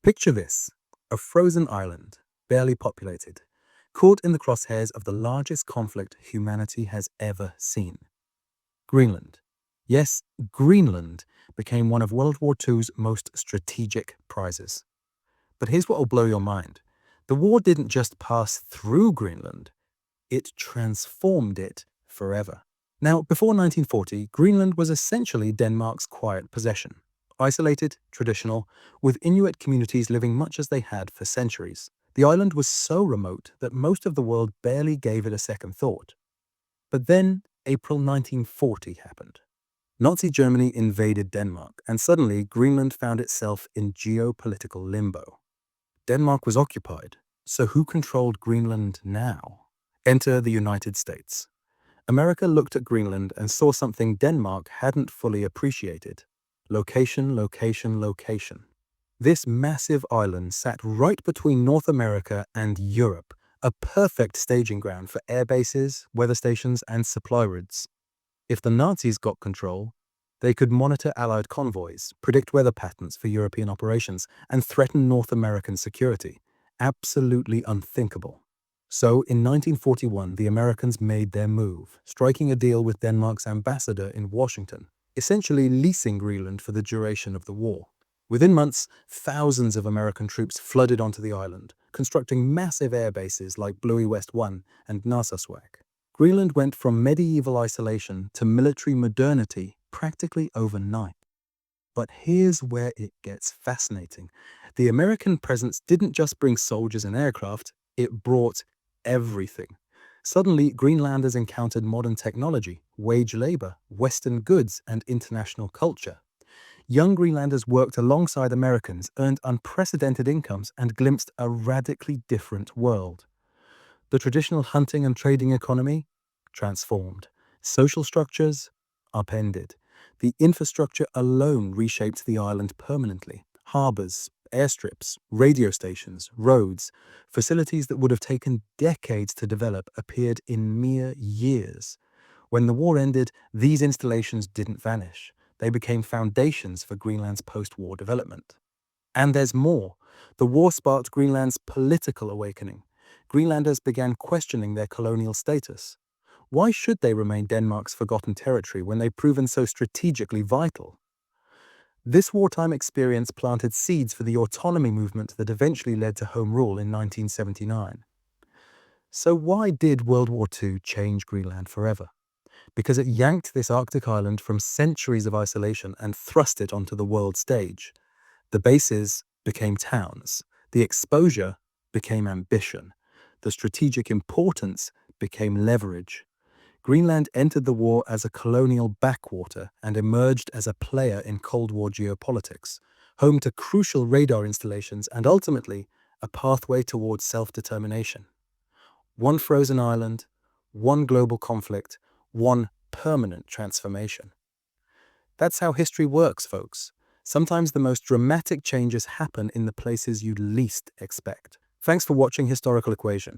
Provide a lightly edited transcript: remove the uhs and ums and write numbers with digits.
Picture this, a frozen island, barely populated, caught in the crosshairs of the largest conflict humanity has ever seen. Greenland. Yes, Greenland became one of World War II's most strategic prizes. But here's what will blow your mind. The war didn't just pass through Greenland, it transformed it forever. Now, before 1940, Greenland was essentially Denmark's quiet possession. Isolated, traditional, with Inuit communities living much as they had for centuries. The island was so remote that most of the world barely gave it a second thought. But then, April 1940 happened. Nazi Germany invaded Denmark, and suddenly Greenland found itself in geopolitical limbo. Denmark was occupied, so who controlled Greenland now? Enter the United States. America looked at Greenland and saw something Denmark hadn't fully appreciated. Location, location, location. This massive island sat right between North America and Europe, a perfect staging ground for air bases, weather stations, and supply routes. If the Nazis got control, they could monitor Allied convoys, predict weather patterns for European operations, and threaten North American security. Absolutely unthinkable. So, in 1941, the Americans made their move, striking a deal with Denmark's ambassador in Washington, essentially leasing Greenland for the duration of the war. Within months, thousands of American troops flooded onto the island, constructing massive air bases like WWII and Narsarsuaq. Greenland went from medieval isolation to military modernity practically overnight. But here's where it gets fascinating. The American presence didn't just bring soldiers and aircraft, it brought everything. Suddenly, Greenlanders encountered modern technology, wage labor, Western goods, and international culture. Young Greenlanders worked alongside Americans, earned unprecedented incomes, and glimpsed a radically different world. The traditional hunting and trading economy transformed. Social structures upended. The infrastructure alone reshaped the island permanently. Harbors, airstrips, radio stations, roads, facilities that would have taken decades to develop appeared in mere years. When the war ended, these installations didn't vanish. They became foundations for Greenland's post-war development. And there's more. The war sparked Greenland's political awakening. Greenlanders began questioning their colonial status. Why should they remain Denmark's forgotten territory when they've proven so strategically vital? This wartime experience planted seeds for the autonomy movement that eventually led to Home Rule in 1979. So why did World War II change Greenland forever? Because it yanked this Arctic island from centuries of isolation and thrust it onto the world stage. The bases became towns. The exposure became ambition. The strategic importance became leverage. Greenland entered the war as a colonial backwater and emerged as a player in Cold War geopolitics, home to crucial radar installations and ultimately a pathway towards self-determination. One frozen island, one global conflict, one permanent transformation. That's how history works, folks. Sometimes the most dramatic changes happen in the places you'd least expect. Thanks for watching Historical Equation.